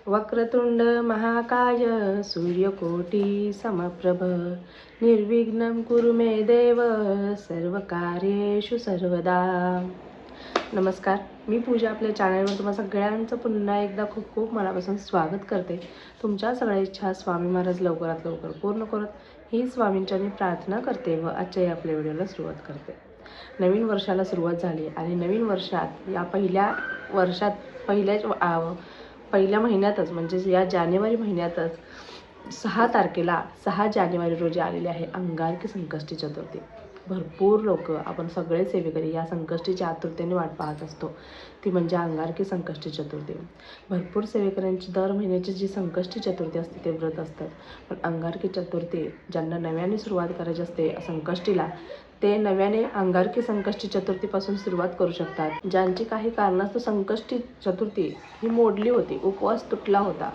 वक्रतुंड महाकाय सूर्यकोटी समप्रभ निर्विघ्नं कुरु मे देव सर्वकार्येषु सर्वदा। नमस्कार, मी पूजा आपल्या चॅनलवर तुम्हा सगळ्यांचं पुन्हा एकदा खूप खूप मनापासून स्वागत करते। तुमच्या सगळ्या इच्छा स्वामी महाराज लवकरात लवकर पूर्ण करत ही स्वामींच्या मी प्रार्थना करते व आजच्या आपल्या व्हिडिओला सुरुवात करते। नवीन वर्षाला सुरुवात झाली आणि नवीन वर्षात या पहिल्या वर्षात पहिल्या महिन्यातच म्हणजे या जानेवारी महिन्यातच 6 जानेवारी रोजी आलेली आहे अंगारकी संकष्टी चतुर्थी। भरपूर लोक आपण सगळे सेवेकरी या संकष्टीची आतुरतेने वाट पाहत असतो, ती म्हणजे अंगारकी संकष्टी चतुर्थी। भरपूर सेवेकऱ्यांची दर महिन्याची जी संकष्टी चतुर्थी असते ते व्रत असतात, पण अंगारकी चतुर्थी ज्यांना नव्याने सुरुवात करायची असते संकष्टीला ते नव्याने अंगारकी संकष्टी चतुर्थीपासून सुरुवात करू शकतात। ज्यांची काही कारणास्तव संकष्टी चतुर्थी ही मोडली होती, उपवास तुटला होता,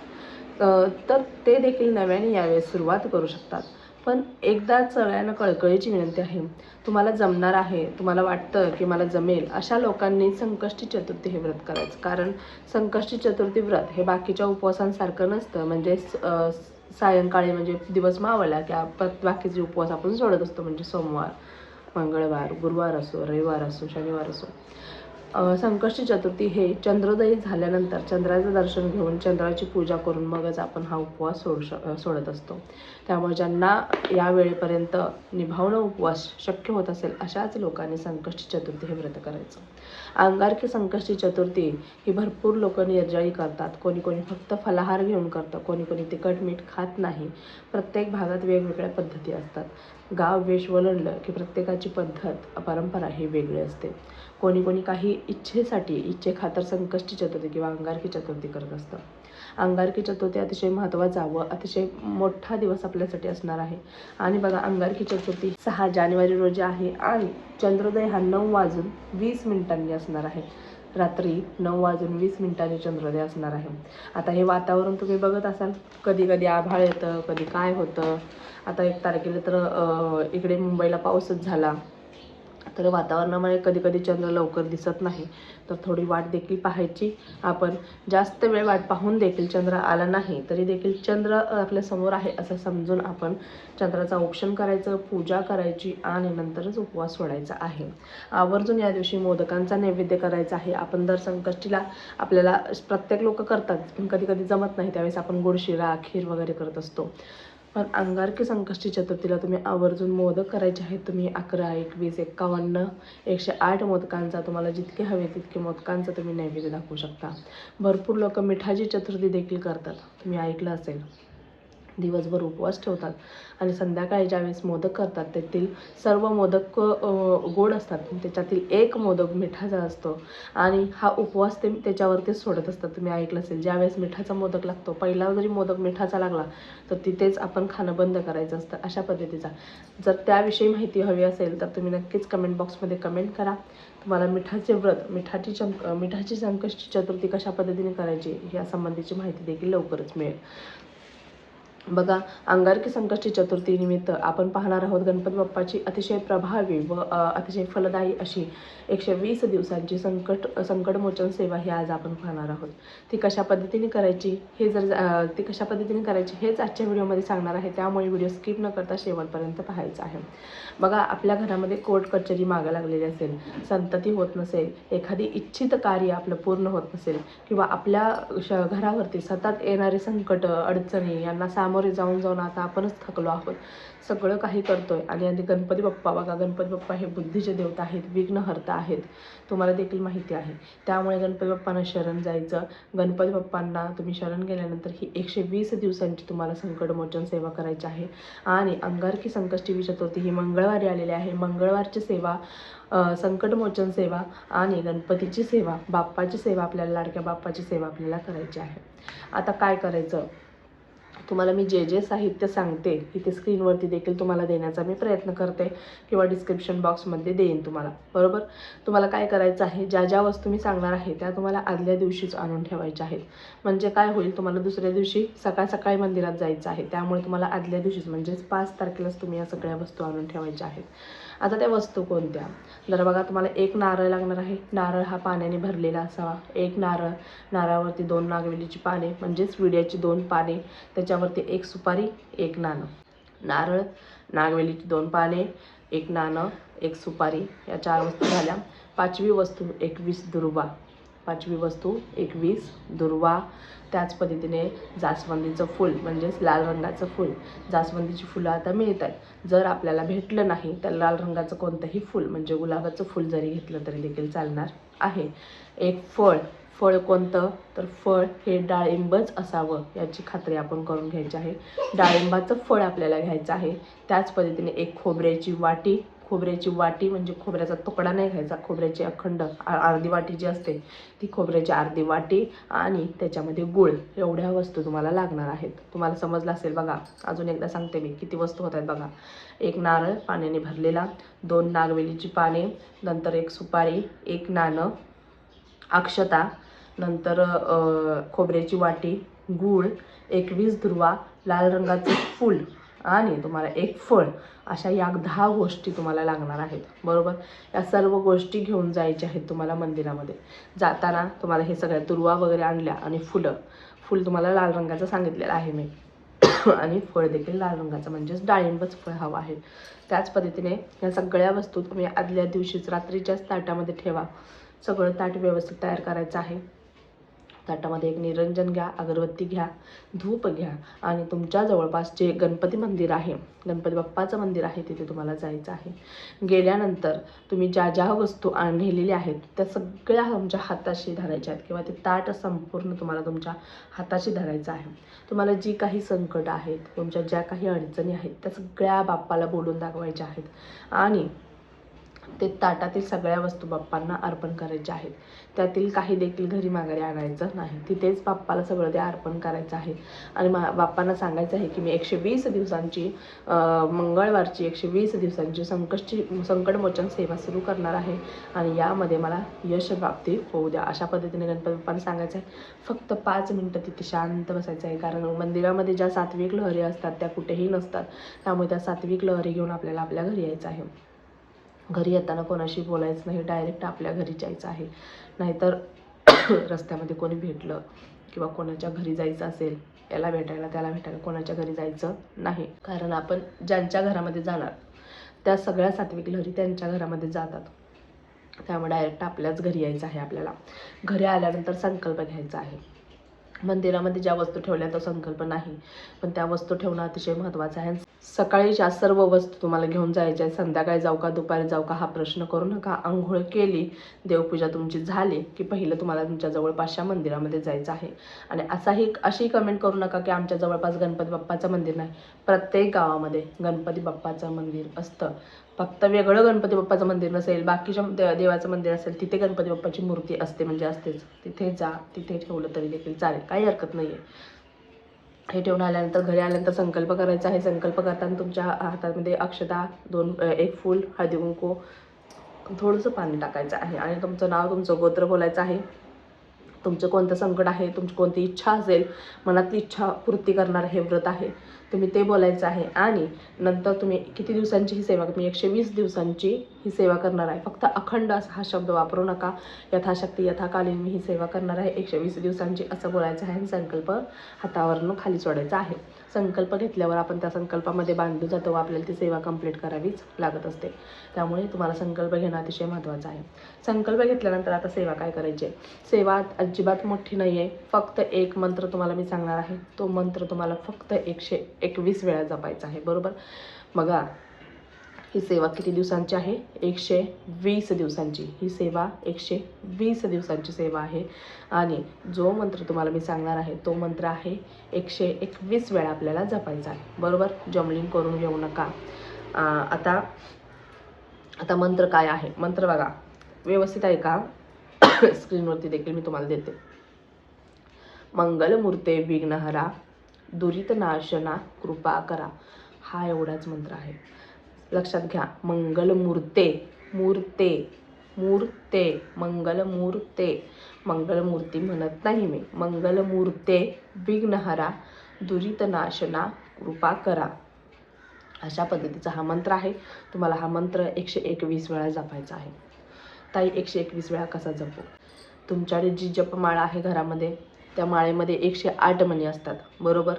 तर ते देखील नव्याने यावेळेस सुरुवात करू शकतात। पण एकदा सगळ्यांना कळकळीची विनंती आहे, तुम्हाला जमणार आहे, तुम्हाला वाटतं की मला जमेल अशा लोकांनी संकष्टी चतुर्थी हे व्रत करायचं। कारण संकष्टी चतुर्थी व्रत हे बाकीच्या उपवासांसारखं नसतं, म्हणजे सायंकाळी म्हणजे दिवस मावळला की बाकीचे उपवास आपण सोडत असतो, म्हणजे सोमवार, मंगळवार, गुरुवार असो, रविवार असो, शनिवार असो। संकष्टी चतुर्थी हे चंद्रोदय झाल्यानंतर चंद्राचं दर्शन घेऊन चंद्राची पूजा करून मगच आपण हा उपवास सोडत असतो। त्यामुळे ज्यांना या वेळेपर्यंत निभावणं उपवास शक्य होत असेल अशाच लोकांनी संकष्टी चतुर्थी हे व्रत करायचं। अंगारकी संकष्टी चतुर्थी ही भरपूर लोक निर्जळी करतात, कोणी कोणी फक्त फलाहार घेऊन करतं, कोणी कोणी तिखट मीठ खात नाही। प्रत्येक भागात वेगवेगळ्या पद्धती असतात। गाव वेश वळलं की प्रत्येकाची पद्धत परंपरा ही वेगळी असते। कोणी कोणी काही इच्छेखातर संकष्टी चतुर्थी किंवा अंगारकी चतुर्थी करत असतं। अंगारकी चतुर्थी अतिशय महत्त्वाचा व अतिशय मोठा दिवस आपल्यासाठी असणार आहे। आणि बघा, अंगारकी चतुर्थी 6 जानेवारी रोजी आहे आणि चंद्रोदय हा 9:20 असणार आहे। रात्री 9:20 चंद्रोदय असणार आहे। आता हे वातावरण तुम्ही बघत असाल, कधी कधी आभाळ येतं, कधी काय होतं। आता 1 तारखेला तर इकडे मुंबईला पाऊसच झाला, तर वातावरणामुळे कधी कधी चंद्र लवकर दिसत नाही, तर थोडी वाट देखील पाहायची। आपण जास्त वेळ वाट पाहून देखील चंद्र आला नाही तरी देखील चंद्र आपल्या समोर आहे असं समजून आपण चंद्राचं औक्षण करायचं, पूजा करायची आणि नंतरच उपवास सोडायचा आहे। आवर्जून या दिवशी मोदकांचा नैवेद्य करायचा आहे। आपण दर संकष्टीला आपल्याला प्रत्येक लोक करतात, पण कधी कधी जमत नाही, त्यावेळेस आपण गोड शिरा, खीर वगैरे करत असतो। पण अंगारकी संकष्टी चतुर्थीला तुम्ही आवर्जून मोदक करायचे आहेत। तुम्ही 11, 21, 51, 108 मोदकांचा, तुम्हाला जितके हवे तितके मोदकांचा तुम्ही नैवेद्य दाखवू शकता। भरपूर लोक मिठाची चतुर्थी देखील करतात, तुम्ही ऐकलं असेल। दिवसभर उपवास ठेवतात आणि संध्याकाळी ज्यावेळेस मोदक करतात तेथील सर्व मोदक गोड असतात, त्याच्यातील एक मोदक मिठाचा असतो आणि हा उपवास ते त्याच्यावरती सोडत असतात। तुम्ही ऐकलं असेल, ज्यावेळेस मिठाचा मोदक लागतो, पहिला जरी मोदक मिठाचा लागला तर तिथेच आपण खाणं बंद करायचं असतं, अशा पद्धतीचा। जर त्याविषयी माहिती हवी असेल तर तुम्ही नक्कीच कमेंट बॉक्समध्ये कमेंट करा। तुम्हाला मिठाचे व्रत, मिठाची संकष्टी चतुर्थी कशा पद्धतीने करायची या संबंधीची माहिती देखील लवकरच मिळेल। बघा, अंगारकी संकष्टी चतुर्थी निमित्त आपण पाहणार आहोत गणपती बाप्पाची अतिशय प्रभावी व अतिशय फलदायी अशी 120 दिवसांची संकटमोचन सेवा ही आज आपण पाहणार आहोत। ती कशा पद्धतीने करायची हेच आजच्या व्हिडिओमध्ये सांगणार आहे, त्यामुळे व्हिडिओ स्किप न करता शेवटपर्यंत पाहायचा आहे। बघा, आपल्या घरामध्ये कोर्ट कचेरी मागे लागलेली असेल, संतती होत नसेल, एखादी इच्छित कार्य आपलं पूर्ण होत नसेल किंवा आपल्या घरावरती सतत येणारे संकट, अडचणी यांना सामोरे जाऊन आता आपणच थकलो आहोत, सगळं काही करतोय आणि आधी गणपती बाप्पा, बघा गणपती बाप्पा हे बुद्धीचे देवता आहेत, विघ्नहर्ता आहेत, तुम्हाला देखील माहिती आहे। त्यामुळे गणपती बाप्पांना शरण जायचं। गणपती बाप्पांना तुम्ही शरण गेल्यानंतर ही 120 दिवसांची तुम्हाला संकटमोचन सेवा करायची आहे। आणि अंगारकी संकष्टी चतुर्थी ही मंगळवारी आलेली आहे। मंगळवारची सेवा, संकटमोचन सेवा आणि गणपतीची सेवा, बाप्पाची सेवा, आपल्याला लाडक्या बाप्पाची सेवा आपल्याला करायची आहे। आता काय करायचं, तुम्हाला मी जे जे साहित्य सांगते इथे स्क्रीनवरती देखील तुम्हाला देण्याचा मी प्रयत्न करते किंवा डिस्क्रिप्शन बॉक्समध्ये देईन तुम्हाला, बरोबर. तुम्हाला काय करायचं आहे, ज्या ज्या वस्तू मी सांगणार आहे त्या तुम्हाला आदल्या दिवशीच आणून ठेवायच्या आहेत. म्हणजे काय होईल, तुम्हाला दुसऱ्या दिवशी सकाळ सकाळी मंदिरात जायचं आहे, त्यामुळे तुम्हाला आदल्या दिवशीच म्हणजेच 5 तारखेलाच तुम्ही या सगळ्या वस्तू आणून ठेवायच्या आहेत. आता त्या वस्तू कोणत्या, तर बघा तुम्हाला एक नारळ लागणार आहे. नारळ हा पाण्याने भरलेला असावा. एक नारळ, नारळावरती 2 नागवेलीची पाने म्हणजेच विड्याची 2 पाने, त्याच्यावरती एक सुपारी, एक नाणं. नारळ, नागवेलीची 2 पाने, एक नाणं, एक सुपारी, या 4 वस्तू झाल्या. 5वी वस्तू 21 दुर्वा. 5वी वस्तू 21 दुर्वा. त्याच पद्धतीने जास्वंदीचं फूल म्हणजेच लाल रंगाचं फूल. जास्वंदीची फुलं आता मिळत आहेत. जर आपल्याला भेटलं नाही तर लाल रंगाचं कोणतंही फूल म्हणजे गुलाबाचं फूल जरी घेतलं तरी देखील चालणार आहे. एक फळ. फळ कोणतं, तर फळ हे डाळिंबच असावं याची खात्री आपण करून घ्यायची आहे. डाळिंबाचं फळ आपल्याला घ्यायचं आहे. त्याच पद्धतीने एक खोबऱ्याची वाटी. खोबऱ्याची वाटी म्हणजे खोबऱ्याचा तुकडा नाही घ्यायचा, खोबऱ्याची अखंड अर्धी वाटी जी असते ती खोबऱ्याची अर्धी वाटी आणि त्याच्यामध्ये गूळ. एवढ्या वस्तू तुम्हाला लागणार आहेत. तुम्हाला समजलं असेल बघा. अजून एकदा सांगते मी किती वस्तू होत आहेत बघा. एक नारळ पाण्याने भरलेला, 2 नागवेलीची पाने, नंतर एक सुपारी, एक नाणं, अक्षता, नंतर खोबऱ्याची वाटी, गूळ, 21 दुर्वा, लाल रंगाचं फूल आणि तुम्हाला एक फळ. अशा या 10 गोष्टी तुम्हाला लागणार आहेत, बरोबर. या सर्व गोष्टी घेऊन जायच्या आहेत तुम्हाला मंदिरामध्ये. जाताना तुम्हाला हे सगळ्या दुर्वा वगैरे आणल्या आणि फुल तुम्हाला लाल रंगाचं सांगितलेलं आहे मी आणि फळ देखील लाल रंगाचं म्हणजेच डाळिंबच फळ हवं आहे. त्याच पद्धतीने या सगळ्या वस्तू तुम्ही आदल्या दिवशीच रात्रीच्याच ताटामध्ये ठेवा. सगळं ताट व्यवस्थित तयार करायचं आहे. ताटामध्ये एक निरंजन घ्या, अगरबत्ती घ्या, धूप घ्या आणि तुमच्या जवळपास जे गणपती मंदिर आहे, गणपती बाप्पाचं मंदिर आहे, तिथे तुम्हाला जायचं आहे. गेल्यानंतर तुम्ही ज्या ज्या वस्तू नेलेल्या आहेत त्या सगळ्या तुमच्या हाताशी धरायच्या आहेत किंवा ते ताट संपूर्ण तुम्हाला तुमच्या हाताशी धरायचं आहे. तुम्हाला जी काही संकट आहेत, तुमच्या ज्या काही अडचणी आहेत त्या सगळ्या बाप्पाला बोलून दाखवायच्या आहेत आणि ते ताटातील सगळ्या वस्तू बाप्पांना अर्पण करायच्या आहेत. त्यातील काही देखील घरी माघारी आणायचं नाही. तिथेच बाप्पाला सगळं ते अर्पण करायचं आहे आणि बाप्पांना सांगायचं आहे की मी 120 दिवसांची मंगळवारची 120 दिवसांची संकटमोचन सेवा सुरू करणार आहे आणि यामध्ये मला यश प्राप्ती होऊ द्या. अशा पद्धतीने गणपती बाप्पांना सांगायचं आहे. फक्त 5 मिनिटं तिथे शांत बसायचं आहे, कारण मंदिरामध्ये ज्या सात्विक लहरी असतात त्या कुठेही नसतात. त्यामुळे त्या सात्विक लहरी घेऊन आपल्याला आपल्या घरी यायचं आहे. घरी येताना कोणाशी बोलायचं नाही, डायरेक्ट आपल्या घरी जायचं आहे. नाहीतर रस्त्यामध्ये कोणी भेटलं किंवा कोणाच्या घरी जायचं असेल, याला भेटायला त्याला भेटायला कोणाच्या घरी जायचं नाही, कारण आपण ज्यांच्या घरामध्ये जाणार त्या सगळ्या सात्विक लहरी त्यांच्या घरामध्ये जातात. त्यामुळे डायरेक्ट आपल्याच घरी यायचं आहे. आपल्याला घरी आल्यानंतर संकल्प घ्यायचा आहे. मंदिरामध्ये ज्या वस्तू ठेवल्या तो संकल्प नाही, पण त्या वस्तू ठेवणं अतिशय महत्त्वाचं आहे. सकाळी ज्या सर्व वस्तू तुम्हाला घेऊन जायच्या आहेत, संध्याकाळी जाऊ का दुपारी जाऊ का हा प्रश्न करू नका. अंघोळ केली, देवपूजा तुमची झाली की पहिलं तुम्हाला तुमच्या जवळपासच्या मंदिरामध्ये जायचं आहे. आणि अशी कमेंट करू नका की आमच्या जवळपास गणपती बाप्पाचं मंदिर नाही. प्रत्येक गावामध्ये गणपती बाप्पाचं मंदिर असतं. फक्त वेगळं गणपती बाप्पाचं मंदिर नसेल, बाकीच्या देवाचं मंदिर असेल, तिथे गणपती बाप्पाची मूर्ती असते म्हणजे असतेच. तिथे जा, तिथे ठेवलं तरी देखील चालेल, काही हरकत नाही आहे. हे ठेवून आल्यानंतर घरी आल्यानंतर संकल्प करायचा आहे. संकल्प करताना तुमच्या हातामध्ये अक्षता, 1 फूल, हळदी कुंकू, थोडंसं पाणी टाकायचं आहे आणि तुमचं नाव, तुमचं गोत्र बोलायचं आहे. तुमचं कोणतं संकट आहे, तुमची कोणती इच्छा असेल, मनातली इच्छा पूर्ती करणारं हे व्रत आहे, तुम्ही ते बोलायचं आहे. आणि नंतर तुम्ही किती दिवसांची ही सेवा, तुम्ही 120 दिवसांची ही सेवा करणार आहे. फक्त अखंड असा हा शब्द वापरू नका. यथाशक्ती यथाकालीन मी ही सेवा करणार आहे 120 दिवसांची असं बोलायचं आहे आणि संकल्प हातावरून खाली सोडायचा आहे. संकल्प घेतल्यावर आपण त्या संकल्पामध्ये बांधलं जातो व आपल्याला ती सेवा कंप्लीट करावीच लागत असते. त्यामुळे तुम्हाला संकल्प घेणं अतिशय महत्त्वाचं आहे. संकल्प घेतल्यानंतर आता सेवा काय करायची आहे. सेवा अजिबात मोठी नाही आहे. फक्त एक मंत्र तुम्हाला मी सांगणार आहे. तो मंत्र तुम्हाला फक्त 121 वेळा जपायचा आहे, बरोबर. बघा ही सेवा किती दिवसांची आहे, 120 दिवसांची. ही सेवा 120 दिवसांची सेवा आहे आणि जो मंत्र तुम्हाला मी सांगणार आहे तो मंत्र आहे 121 वेळा आपल्याला जपायचा आहे, बरोबर. जमलिंग करून घेऊ नका. आता मंत्र काय आहे. मंत्र बघा व्यवस्थित आहे का, स्क्रीनवरती देखील मी तुम्हाला देते. मंगलमूर्ते विघ्नहरा दुरितनाशना कृपा करा. हा एवढाच मंत्र आहे. लक्षात घ्या. मंगलमूर्ते मूर्ते मूर्ते मंगलमूर्ते, मंगलमूर्ती म्हणत नाही मी, मंगलमूर्ते विघ्नहरा दुरितनाशना कृपा करा. अशा पद्धतीचा हा मंत्र आहे. तुम्हाला हा मंत्र 121 वेळा जपायचा आहे. ताई 121 वेळा कसा जपू? तुमच्याकडे जी जपमाळा आहे घरामध्ये, त्या माळेमध्ये 108 मणी असतात, बरोबर.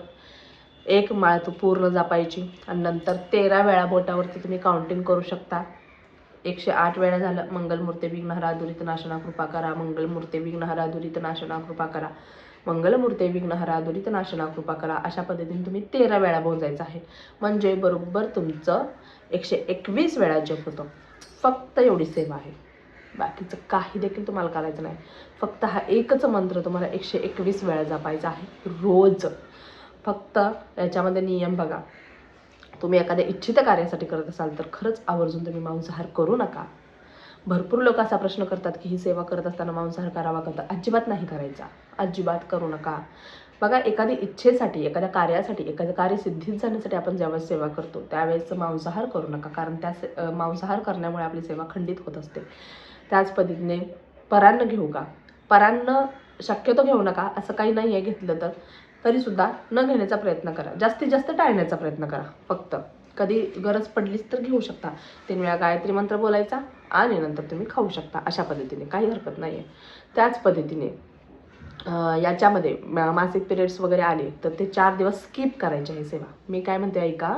एक माळ तू पूर्ण जपायची आणि नंतर 13 वेळा बोटावरती तुम्ही काउंटिंग करू शकता. 108 वेळा झालं. मंगलमूर्ते विघ्नहरा दुरितनाशना कृपा करा, मंगलमूर्ते विघ्नहरा दुरितनाशना कृपा करा, मंगलमूर्ते विघ्नहरा दुरितनाशना कृपा करा. अशा पद्धतीने तुम्ही 13 वेळा बोलायचं आहे. म्हणजे बरोबर तुमचं 121 वेळा जप होतं. फक्त एवढी सेवा आहे. बाकीचं काही देखील तुम्हाला करायचं नाही. फक्त हा एकच मंत्र तुम्हाला 121 वेळा जपायचा आहे रोज. फक्त याच्यामध्ये नियम बघा. तुम्ही एखाद्या इच्छित कार्यासाठी करत असाल तर खरंच आवर्जून तुम्ही मांसाहार करू नका. भरपूर लोक असा प्रश्न करतात की ही सेवा करत असताना मांसाहार करावा का? अजिबात नाही करायचा. अजिबात करू नका. बघा, एखादी इच्छेसाठी, एखाद्या कार्यासाठी, एखाद्या कार्य सिद्धीत जाण्यासाठी आपण ज्यावेळेस सेवा करतो त्यावेळेस मांसाहार करू नका. कारण त्या मांसाहार करण्यामुळे आपली सेवा खंडित होत असते. त्याच पद्धतीने परान्न घेऊ का? परान्न शक्यतो घेऊ नका. असं काही नाही आहे, घेतलं तर तरीसुद्धा न घेण्याचा प्रयत्न करा. जास्तीत जास्त टाळण्याचा प्रयत्न करा. फक्त कधी गरज पडलीच तर घेऊ शकता. 3 वेळा गायत्री मंत्र बोलायचा आणि नंतर तुम्ही खाऊ शकता. अशा पद्धतीने काही हरकत नाही आहे. त्याच पद्धतीने याच्यामध्ये मासिक पिरियड्स वगैरे आले तर ते 4 दिवस स्किप करायचे आहे सेवा. मी काय म्हणते ऐका,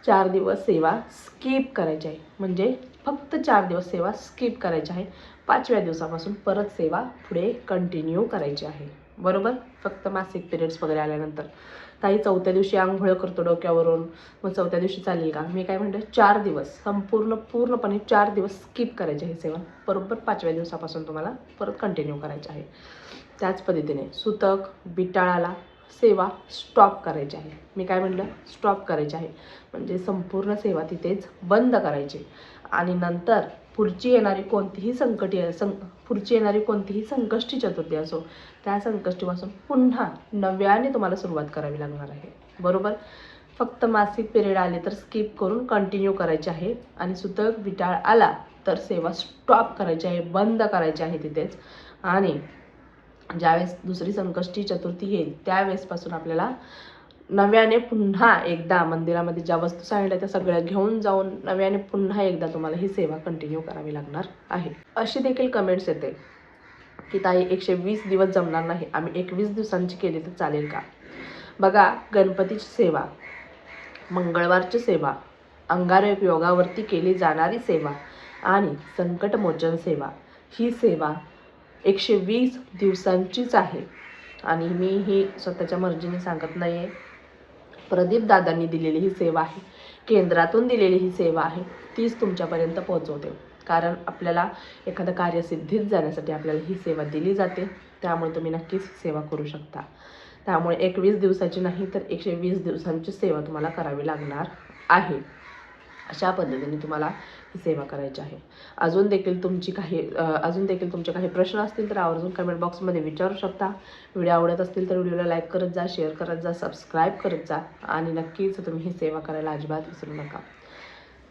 4 दिवस सेवा स्किप करायची आहे. म्हणजे फक्त 4 दिवस सेवा स्किप करायची आहे. 5व्या दिवसापासून परत सेवा पुढे कंटिन्यू करायची आहे, बरोबर. फक्त मासिक पिरियड्स वगैरे आल्यानंतर. ताई 4थ्या दिवशी आंघोळ करतो डोक्यावरून, मग 4थ्या दिवशी चालेल का? मी काय म्हणते, 4 दिवस पूर्णपणे 4 दिवस स्किप करायचे आहे सेवा. बरोबर 5व्या दिवसापासून तुम्हाला परत कंटिन्यू करायचे आहे. त्याच पद्धतीने सुतक बिटाळाला सेवा स्टॉप करायची आहे. मी काय म्हटलं, स्टॉप करायची आहे. म्हणजे संपूर्ण सेवा तिथेच बंद करायची. आणि नंतर पुढची येणारी कोणतीही संकष्टी चतुर्थी असो, त्या संकष्टीपासून पुन्हा नव्याने तुम्हाला सुरुवात करावी लागणार आहे, बरोबर. फक्त मासिक पिरियड आले तर स्किप करून कंटिन्यू करायचे आहे. आणि सुतक बिटाळ आला तर सेवा स्टॉप करायची आहे, बंद करायची आहे तिथेच. आणि ज्यावेळेस दुसरी संकष्टी चतुर्थी येईल त्यावेळेसपासून आपल्याला नव्याने पुन्हा एकदा मंदिरामध्ये ज्या वस्तू सांगितल्या त्या सगळ्या घेऊन जाऊन नव्याने पुन्हा एकदा तुम्हाला ही सेवा कंटिन्यू करावी लागणार आहे. अशी देखील कमेंट्स येते की ताई 120 दिवस जमणार नाही, आम्ही 21 दिवसांची केली तर चालेल का? बघा, गणपतीची सेवा, मंगळवारची सेवा, अंगारक योगावरती केली जाणारी सेवा आणि संकटमोचन सेवा, ही सेवा 120 दिवसांचीच आहे. आणि मी ही स्वतःच्या मर्जीने सांगत नाही आहे. प्रदीप दादांनी दिलेली ही सेवा आहे, केंद्रातून दिलेली ही सेवा आहे, तीच तुमच्यापर्यंत पोहोचवते. कारण आपल्याला एखादं कार्य सिद्धीत जाण्यासाठी आपल्याला ही सेवा दिली जाते. त्यामुळे तुम्ही नक्कीच सेवा करू शकता. त्यामुळे 21 दिवसाची नाही तर 120 दिवसांची सेवा तुम्हाला करावी लागणार आहे. अशा पद्धतीने तुम्हाला ही सेवा करायची आहे. अजून देखील तुमचे काही प्रश्न असतील तर आवर्जून कमेंट बॉक्समध्ये विचारू शकता. व्हिडिओ आवडत असतील तर व्हिडिओला लाईक करत जा, शेअर करत जा, सबस्क्राईब करत जा आणि नक्कीच तुम्ही ही सेवा करायला अजिबात विसरू नका.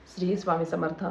श्री स्वामी समर्थ.